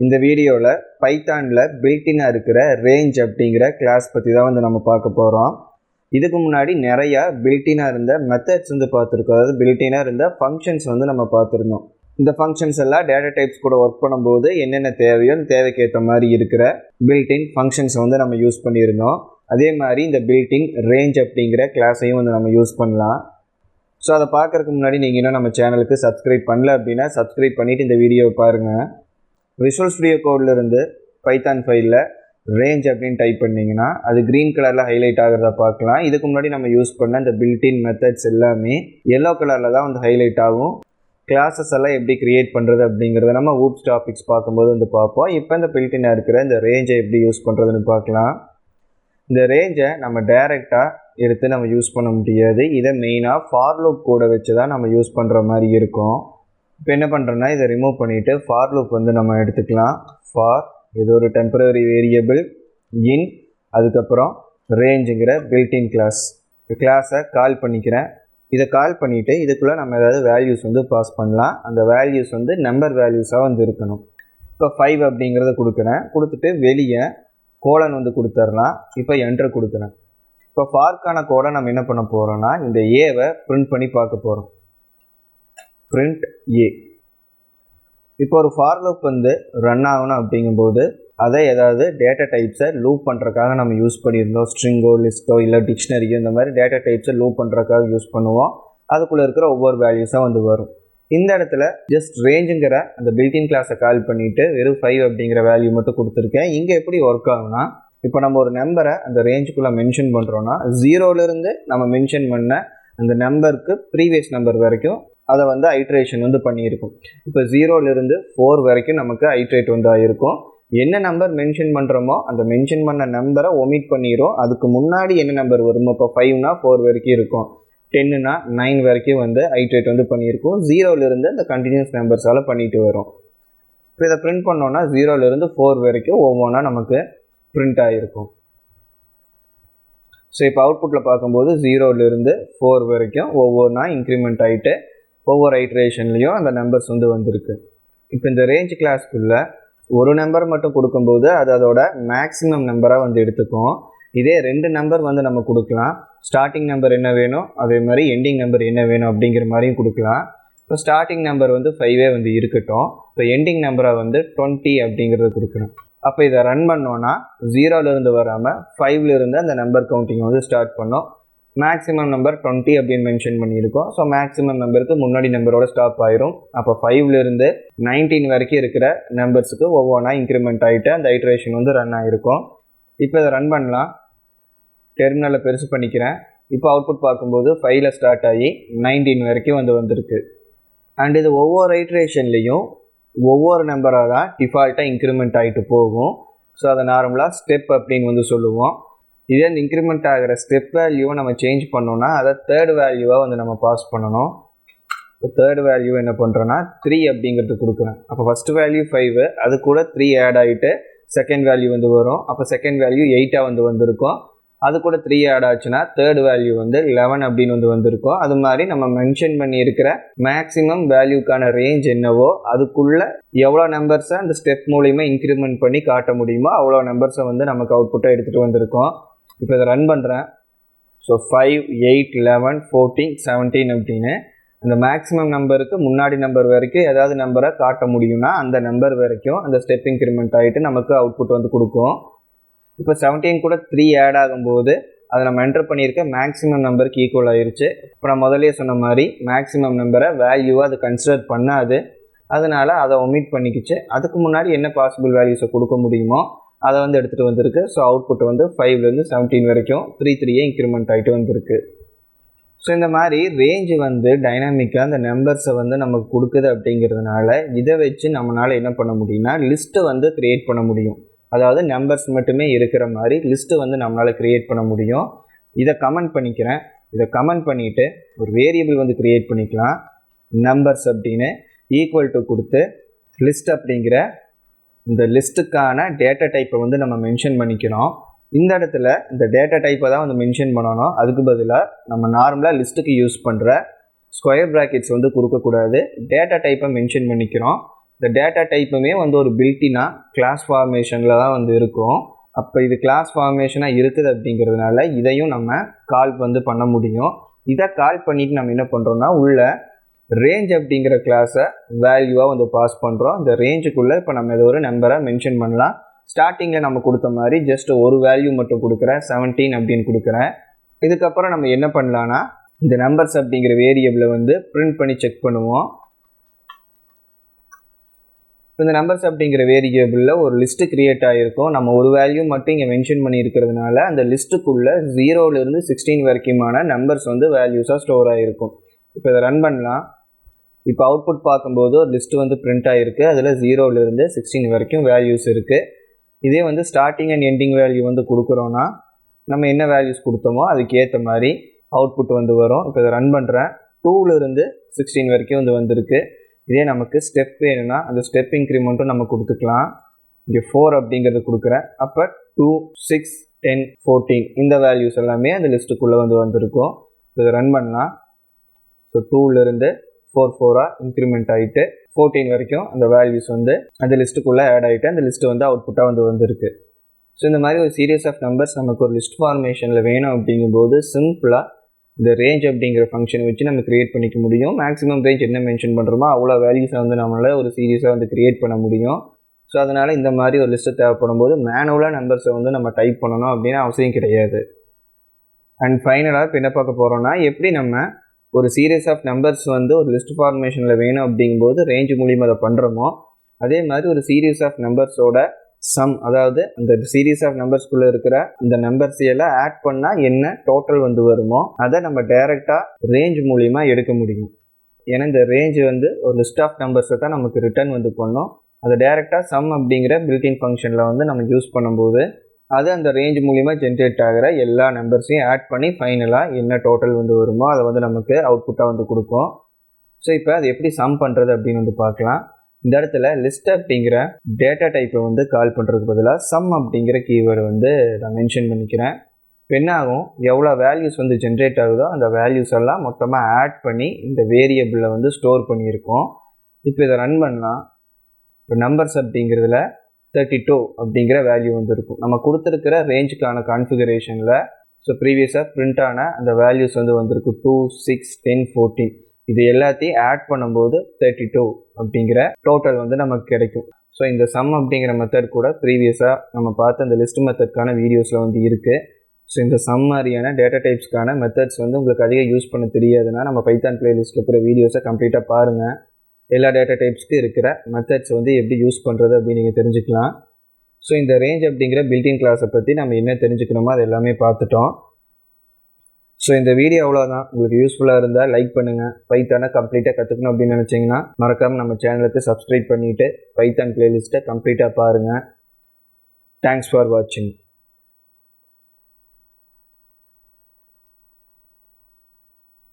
இந்த வீடியோவில் பைத்தானில் பில்டினாக இருக்கிற ரேஞ்ச் அப்படிங்கிற கிளாஸ் பற்றி தான் வந்து நம்ம பார்க்க போகிறோம். இதுக்கு முன்னாடி நிறையா பில்டினாக இருந்த மெத்தட்ஸ் வந்து பார்த்துருக்கோம். அதாவது பில்டினாக இருந்த ஃபங்க்ஷன்ஸ் வந்து நம்ம பார்த்துருந்தோம். இந்த ஃபங்க்ஷன்ஸ் எல்லாம் டேட்டா டைப்ஸ் கூட ஒர்க் பண்ணும்போது என்னென்ன தேவையோ அந்த தேவைக்கு ஏற்ற மாதிரி இருக்கிற பில்டின் ஃபங்க்ஷன்ஸை வந்து நம்ம யூஸ் பண்ணியிருந்தோம். அதே மாதிரி இந்த பில்டின் ரேஞ்ச் அப்படிங்கிற கிளாஸையும் வந்து நம்ம யூஸ் பண்ணலாம். ஸோ அதை பார்க்குறதுக்கு முன்னாடி நீங்கள் இன்னும் நம்ம சேனலுக்கு சப்ஸ்கிரைப் பண்ணல அப்படின்னா சப்ஸ்கிரைப் பண்ணிவிட்டு இந்த வீடியோவை பாருங்கள். விஷுவல் ஸ்டுடியோ கோட்லேருந்து பைத்தான் ஃபைலில் ரேஞ்ச் அப்படின்னு டைப் பண்ணிங்கன்னா அது க்ரீன் கலரில் ஹைலைட் ஆகிறத பார்க்கலாம். இதுக்கு முன்னாடி நம்ம யூஸ் பண்ண இந்த பில்டின் மெத்தட்ஸ் எல்லாமே எல்லோ கலரில் தான் வந்து ஹைலைட் ஆகும். கிளாஸஸ் எல்லாம் எப்படி க்ரியேட் பண்ணுறது அப்படிங்கிறத நம்ம ஊப்ஸ் டாபிக்ஸ் பார்க்கும்போது வந்து பார்ப்போம். இப்போ இந்த பில்டினாக இருக்கிற இந்த ரேஞ்சை எப்படி யூஸ் பண்ணுறதுன்னு பார்க்கலாம். இந்த ரேஞ்சை நம்ம டைரெக்டாக எடுத்து நம்ம யூஸ் பண்ண முடியாது. இதை மெயினாக ஃபார் லூப் கூட வச்சு தான் நம்ம யூஸ் பண்ணுற மாதிரி இருக்கும். இப்போ என்ன பண்ணுறோன்னா இதை ரிமூவ் பண்ணிவிட்டு ஃபார் லூப் வந்து நம்ம எடுத்துக்கலாம். ஃபார் இது ஒரு டெம்பரரி வேரியபிள் இன் அதுக்கப்புறம் ரேஞ்சுங்கிற பில்டின் கிளாஸை கால் பண்ணிக்கிறேன். இதை கால் பண்ணிவிட்டு இதுக்குள்ளே நம்ம ஏதாவது வேல்யூஸ் வந்து பாஸ் பண்ணலாம். அந்த வேல்யூஸ் வந்து நம்பர் வேல்யூஸாக வந்து இருக்கணும். இப்போ 5 அப்படிங்கிறத கொடுக்குறேன். கொடுத்துட்டு வெளியே கோலன் வந்து கொடுத்துடலாம். இப்போ என்ட்ரு கொடுக்குறேன். இப்போ ஃபார்க்கான கோடை நம்ம என்ன பண்ண போகிறோம்னா இந்த ஏவை பிரிண்ட் பண்ணி பார்க்க போகிறோம். பிரிண்ட் ஏ. இப்போ ஒரு ஃபார் லூப் வந்து ரன் ஆகணும் அப்படிங்கும்போது அதை ஏதாவது டேட்டா டைப்ஸை லூப் பண்ணுறதுக்காக நம்ம யூஸ் பண்ணியிருந்தோம். ஸ்ட்ரிங்கோ லிஸ்ட்டோ இல்லை டிக்ஷனரியோ இந்த மாதிரி டேட்டா டைப்ஸை லூப் பண்ணுறதுக்காக யூஸ் பண்ணுவோம். அதுக்குள்ளே இருக்கிற ஒவ்வொரு வேல்யூஸாக வந்து வரும். இந்த இடத்துல ஜஸ்ட் ரேஞ்சுங்கிற அந்த பில்டின் கிளாஸை கால் பண்ணிவிட்டு வெறும் 5 அப்படிங்கிற வேல்யூ மட்டும் கொடுத்துருக்கேன். இங்கே எப்படி ஒர்க் ஆகுனா இப்போ நம்ம ஒரு நம்பரை அந்த ரேஞ்சுக்குள்ளே மென்ஷன் பண்ணுறோன்னா 0லேருந்து நம்ம மென்ஷன் பண்ண அந்த நம்பருக்கு ப்ரீவியஸ் நம்பர் வரைக்கும் அதை வந்து ஐட்ரேஷன் வந்து பண்ணியிருக்கும். இப்போ 0லேருந்து 4 வரைக்கும் நமக்கு ஐட்ரேட் வந்து ஆகிருக்கும். என்ன நம்பர் மென்ஷன் பண்ணுறோமோ அந்த மென்ஷன் பண்ண நம்பரை ஒமிட் பண்ணிடும். அதுக்கு முன்னாடி என்ன நம்பர் வருமோ இப்போ 5னா 4 வரைக்கும் இருக்கும், 10னா 9 வரைக்கும் வந்து ஐட்ரேட் வந்து பண்ணியிருக்கும். 0லேருந்து அந்த கண்டினியூஸ் நம்பர்ஸால் பண்ணிட்டு வரும். இப்போ இதை பிரிண்ட் பண்ணோன்னா 0லேருந்து 4 வரைக்கும் ஒவ்வொன்றா நமக்கு பிரிண்ட் ஆகிருக்கும். ஸோ இப்போ அவுட்புட்டில் பார்க்கும்போது 0லேருந்து 4 வரைக்கும் ஒவ்வொன்றா இன்க்ரிமெண்ட் ஆகிட்டு ஒவ்வொரு ஐட்ரேஷன்லேயும் அந்த நம்பர்ஸ் வந்து வந்திருக்கு. இப்போ இந்த ரேஞ்ச் கிளாஸ்க்குள்ளே ஒரு நம்பர் மட்டும் கொடுக்கும்போது அது அதோட மேக்ஸிமம் நம்பராக வந்து எடுத்துக்கும். இதே 2 நம்பர் வந்து நம்ம கொடுக்கலாம். ஸ்டார்டிங் நம்பர் என்ன வேணும் அதே மாதிரி எண்டிங் நம்பர் என்ன வேணும் அப்படிங்கிற மாதிரியும் கொடுக்கலாம். இப்போ ஸ்டார்டிங் நம்பர் வந்து 5 வந்து இருக்கட்டும். இப்போ எண்டிங் நம்பரை வந்து 20 அப்படிங்கிறத கொடுக்குறேன். அப்போ இதை ரன் பண்ணோன்னா 0லேருந்து வராமல் 5லேருந்து அந்த நம்பர் கவுண்டிங் வந்து ஸ்டார்ட் பண்ணோம். மேக்ஸிமம் நம்பர் 20 அப்படின்னு மென்ஷன் பண்ணியிருக்கோம். ஸோ மேக்ஸிமம் நம்பருக்கு முன்னாடி நம்பரோட ஸ்டாப் ஆயிரும். அப்போ 5லேருந்து 19 வரைக்கும் இருக்கிற நம்பர்ஸுக்கு ஒவ்வொன்றா இன்க்ரிமெண்ட் ஆகிட்டு அந்த ஐட்ரேஷன் வந்து ரன் ஆகிருக்கும். இப்போ இதை ரன் பண்ணலாம். டெர்மினலில் பெருசு பண்ணிக்கிறேன். இப்போ அவுட்புட் பார்க்கும்போது 5ல் ஸ்டார்ட் ஆகி 19 வரைக்கும் வந்து வந்திருக்கு. அண்ட் இது ஒவ்வொரு ஐட்ரேஷன்லேயும் ஒவ்வொரு நம்பராக தான் டிஃபால்ட்டாக இன்க்ரிமெண்ட் ஆகிட்டு போகும். ஸோ அதை நார்மலாக ஸ்டெப் அப்படின்னு வந்து சொல்லுவோம். இதே அந்த இன்க்ரிமெண்ட் ஆகிற ஸ்டெப் வேல்யூவை நம்ம சேஞ்ச் பண்ணோன்னா அதை தேர்ட் வேல்யூவாக வந்து நம்ம பாஸ் பண்ணணும். இப்போ தேர்ட் வேல்யூ என்ன பண்ணுறோன்னா 3 அப்படிங்கிறது கொடுக்குறேன். அப்போ ஃபஸ்ட்டு வேல்யூ 5 அது கூட 3 ஆட் ஆகிட்டு செகண்ட் வேல்யூ வந்து வரும். அப்போ செகண்ட் வேல்யூ 8 வந்து வந்திருக்கும். அது கூட 3 ஆட் ஆச்சுன்னா தேர்ட் வேல்யூ வந்து 11 அப்படின்னு வந்து வந்திருக்கும். அது மாதிரி நம்ம மென்ஷன் பண்ணியிருக்கிற மேக்ஸிமம் வேல்யூக்கான ரேஞ்ச் என்னவோ அதுக்குள்ளே எவ்வளோ நம்பர்ஸை அந்த ஸ்டெப் மூலிமா இன்க்ரிமெண்ட் பண்ணி காட்ட முடியுமோ அவ்வளோ நம்பர்ஸை வந்து நமக்கு அவுட்புட்டாக எடுத்துகிட்டு வந்திருக்கோம். இப்போ இதை ரன் பண்ணுறேன். ஸோ 5, 8, 11, 14, 17 அப்படின்னு அந்த மேக்ஸிமம் நம்பருக்கு முன்னாடி நம்பர் வரைக்கும் ஏதாவது நம்பரை காட்ட முடியும்னா அந்த நம்பர் வரைக்கும் அந்த ஸ்டெப் இன்க்ரிமெண்ட் ஆகிட்டு நமக்கு அவுட்புட் வந்து கொடுக்கும். இப்போ 17 கூட 3 ஆட் ஆகும்போது அதை நம்ம என்டர் பண்ணியிருக்க மேக்ஸிமம் நம்பருக்கு ஈக்குவல் ஆகிருச்சு. இப்போ நான் முதலே சொன்ன மாதிரி மேக்ஸிமம் நம்பரை வேல்யூவாக அது கன்சிடர் பண்ணாது. அதனால் அதை ஒமிட் பண்ணிக்கிச்சு. அதுக்கு முன்னாடி என்ன பாசிபிள் வேல்யூஸை கொடுக்க முடியுமோ அதை வந்து எடுத்துகிட்டு வந்திருக்கு. ஸோ அவுட்புட் வந்து 5லேருந்து 17 வரைக்கும் 3 இன்க்ரிமெண்ட் ஆகிட்டு வந்திருக்கு. ஸோ இந்த மாதிரி ரேஞ்சு வந்து டைனாமிக்காக அந்த நம்பர்ஸை வந்து நமக்கு கொடுக்குது அப்படிங்கிறதுனால இதை வச்சு நம்மளால் என்ன பண்ண முடியும்னா லிஸ்ட்டை வந்து க்ரியேட் பண்ண முடியும். அதாவது நம்பர்ஸ் மட்டுமே இருக்கிற மாதிரி லிஸ்ட்டு வந்து நம்மளால் க்ரியேட் பண்ண முடியும். இதை கமெண்ட் பண்ணிக்கிறேன். இதை கமெண்ட் பண்ணிவிட்டு ஒரு வேரியபிள் வந்து க்ரியேட் பண்ணிக்கலாம். நம்பர்ஸ் அப்படின்னு ஈக்குவல் டு கொடுத்து லிஸ்ட் அப்படிங்கிற இந்த லிஸ்ட்டுக்கான டேட்டா டைப்பை வந்து நம்ம மென்ஷன் பண்ணிக்கிறோம். இந்த இடத்துல இந்த டேட்டா டைப்பை தான் வந்து மென்ஷன் பண்ணணும். அதுக்கு பதிலாக நம்ம நார்மலாக லிஸ்ட்டுக்கு யூஸ் பண்ணுற ஸ்கொயர் ப்ராக்கெட்ஸ் வந்து கொடுக்கக்கூடாது. டேட்டா டைப்பை மென்ஷன் பண்ணிக்கிறோம். இந்த டேட்டா டைப்புமே வந்து ஒரு பில்ட்டினாக கிளாஸ் ஃபார்மேஷனில் தான் வந்து இருக்கும். அப்போ இது கிளாஸ் ஃபார்மேஷனாக இருக்குது அப்படிங்கிறதுனால இதையும் நம்ம கால் வந்து பண்ண முடியும். இதை கால் பண்ணிவிட்டு நம்ம என்ன பண்ணுறோன்னா உள்ள ரேஞ்ச் அப்படிங்கிற கிளாஸை வேல்யூவாக வந்து பாஸ் பண்ணுறோம். இந்த ரேஞ்சுக்குள்ளே இப்போ நம்ம ஏதோ ஒரு நம்பரை மென்ஷன் பண்ணலாம். ஸ்டார்டிங்கில் நம்ம கொடுத்த மாதிரி ஜஸ்ட் ஒரு வேல்யூ மட்டும் கொடுக்குறேன், 17 அப்படின்னு கொடுக்குறேன். இதுக்கப்புறம் நம்ம என்ன பண்ணலான்னா இந்த நம்பர்ஸ் அப்படிங்கிற வேரியபிளை வந்து பிரிண்ட் பண்ணி செக் பண்ணுவோம். இந்த நம்பர்ஸ் அப்படிங்கிற வேரியபிளில் ஒரு லிஸ்ட்டு க்ரியேட் ஆகிருக்கும். நம்ம ஒரு வேல்யூ மட்டும் இங்கே மென்ஷன் பண்ணியிருக்கிறதுனால அந்த லிஸ்ட்டுக்குள்ளே 0லேருந்து 16 வரைக்குமான நம்பர்ஸ் வந்து வேல்யூஸாக ஸ்டோர் ஆகிருக்கும். இப்போ இதை ரன் பண்ணலாம். இப்போ அவுட்புட் பார்க்கும்போது ஒரு லிஸ்ட்டு வந்து பிரிண்ட் ஆகிருக்கு. அதில் 0லேருந்து 16 வரைக்கும் வேல்யூஸ் இருக்குது. இதே வந்து ஸ்டார்டிங் அண்ட் எண்டிங் வேல்யூ வந்து கொடுக்குறோன்னா நம்ம என்ன வேல்யூஸ் கொடுத்தோமோ அதுக்கு ஏற்ற மாதிரி அவுட்புட் வந்து வரும். இப்போ இதை ரன் பண்ணுறேன். 2லேருந்து 16 வரைக்கும் வந்து வந்திருக்கு. இதே நமக்கு ஸ்டெப் வேணும்னா அந்த ஸ்டெப் இன்க்ரிமெண்ட்டும் நம்ம கொடுத்துக்கலாம். இங்கே 4 அப்படிங்கிறது கொடுக்குறேன். அப்போ 2, 6, 10, 14 இந்த வேல்யூஸ் எல்லாமே அந்த லிஸ்ட்டுக்குள்ளே வந்து வந்திருக்கும். இதை ரன் பண்ணலாம். ஸோ 2லேருந்து 4 இன்க்ரிமெண்ட் ஆகிட்டு 14 வரைக்கும் அந்த வேல்யூஸ் வந்து அந்த லிஸ்ட்டுக்குள்ளே ஆட் ஆகிட்டு அந்த லிஸ்ட்டு வந்து அவுட்புட்டாக வந்து வந்திருக்கு. ஸோ இந்த மாதிரி ஒரு சீரியஸ் ஆஃப் நம்பர்ஸ் நமக்கு ஒரு லிஸ்ட் ஃபார்மேஷனில் வேணும் அப்படிங்கும்போது சிம்பிளாக இந்த ரேஞ்ச் அப்படிங்கிற ஃபங்க்ஷனை வச்சு நம்ம க்ரியேட் பண்ணிக்க முடியும். மேக்ஸிமம் ரேஞ்ச் என்ன மென்ஷன் பண்ணுறோமோ அவ்வளோ வேல்யூஸை வந்து நம்மளால் ஒரு சீரியஸாக வந்து க்ரியேட் பண்ண முடியும். ஸோ அதனால் இந்த மாதிரி ஒரு லிஸ்ட்டு தேவைப்படும் போது மேனுவலாக நம்பர்ஸை வந்து நம்ம டைப் பண்ணணும் அப்படின்னு அவசியம் கிடையாது. அண்ட் ஃபைனலாக இப்போ என்ன பார்க்க போகிறோன்னா எப்படி நம்ம ஒரு சீரியஸ் ஆஃப் நம்பர்ஸ் வந்து ஒரு லிஸ்ட் ஃபார்மேஷனில் வேணும் அப்படிங்கும்போது ரேஞ்ச் மூலியமாக அதை பண்ணுறோமோ அதே மாதிரி ஒரு சீரியஸ் ஆஃப் நம்பர்ஸோட சம், அதாவது அந்த சீரீஸ் ஆஃப் நம்பர்ஸ்குள்ளே இருக்கிற இந்த நம்பர்ஸ் எல்லாம் ஆட் பண்ணால் என்ன டோட்டல் வந்து வருமோ அதை நம்ம டைரெக்டாக ரேஞ்ச் மூலிமா எடுக்க முடியும். ஏன்னா இந்த ரேஞ்ச் வந்து ஒரு லிஸ்ட் ஆஃப் நம்பர்ஸை தான் நமக்கு ரிட்டர்ன் வந்து பண்ணோம். அதை டைரெக்டாக சம் அப்படிங்கிற பில்டின் ஃபங்க்ஷனில் வந்து நம்ம யூஸ் பண்ணும்போது அது அந்த ரேஞ்ச் மூலிமா ஜென்ரேட் ஆகிற எல்லா நம்பர்ஸையும் ஆட் பண்ணி ஃபைனலாக என்ன டோட்டல் வந்து வருமோ அதை வந்து நமக்கு அவுட்புட்டாக வந்து கொடுக்கும். ஸோ இப்போ அது எப்படி சம் பண்ணுறது அப்படின்னு வந்து பார்க்கலாம். இந்த இடத்துல லிஸ்ட் அப்படிங்கிற டேட்டா டைப்பை வந்து கால் பண்ணுறதுக்கு பதிலாக சம் அப்படிங்கிற கீவேர்டு வந்து நான் மென்ஷன் பண்ணிக்கிறேன். பெண்ணாகும் எவ்வளோ வேல்யூஸ் வந்து ஜென்ரேட் ஆகுதோ அந்த வேல்யூஸ் எல்லாம் மொத்தமாக ஆட் பண்ணி இந்த வேரியபிளில் வந்து ஸ்டோர் பண்ணியிருக்கோம். இப்போ இதை ரன் பண்ணலாம். இப்போ நம்பர்ஸ் அப்படிங்கிறதுல 32 அப்படிங்கிற வேல்யூ வந்து இருக்கும். நம்ம கொடுத்துருக்கிற ரேஞ்சுக்கான கான்ஃபிகரேஷனில் ஸோ ப்ரீவியஸாக பிரிண்ட் ஆன அந்த வேல்யூஸ் வந்து வந்திருக்கு 2, 6, 10, 14. இது எல்லாத்தையும் ஆட் பண்ணும்போது 32 அப்படிங்கிற டோட்டல் வந்து நமக்கு கிடைக்கும். ஸோ இந்த சம் அப்படிங்கிற மெத்தட் கூட ப்ரீவியஸாக நம்ம பார்த்த அந்த லிஸ்ட் மெத்தட்கான வீடியோஸில் வந்து இருக்குது. ஸோ இந்த சம் மாதிரியான டேட்டா டைப்ஸ்க்கான மெத்தட்ஸ் வந்து உங்களுக்கு அதிகம் யூஸ் பண்ண தெரியாதுன்னா நம்ம பைத்தான் பிளேலிஸ்ட்டில் இருக்கிற வீடியோஸை கம்ப்ளீட்டாக பாருங்கள். எல்லா டேட்டா டைப்ஸ்க்கு இருக்கிற மெத்தட்ஸ் வந்து எப்படி யூஸ் பண்ணுறது அப்படின்னு நீங்கள் தெரிஞ்சுக்கலாம். ஸோ இந்த ரேஞ்ச் அப்படிங்கிற பில்டிங் கிளாஸை பற்றி நம்ம என்ன தெரிஞ்சுக்கணுமோ அது எல்லாமே பார்த்துட்டோம். ஸோ இந்த வீடியோ அவ்வளோதான். உங்களுக்கு யூஸ்ஃபுல்லாக இருந்தால் லைக் பண்ணுங்கள். பைத்தானை கம்ப்ளீட்டாக கற்றுக்கணும் அப்படின்னு நினச்சிங்கன்னா மறக்காமல் நம்ம சேனலுக்கு சப்ஸ்கிரைப் பண்ணிவிட்டு பைத்தான் பிளேலிஸ்ட்டை கம்ப்ளீட்டாக பாருங்கள். தேங்க்ஸ் ஃபார் வாட்சிங்.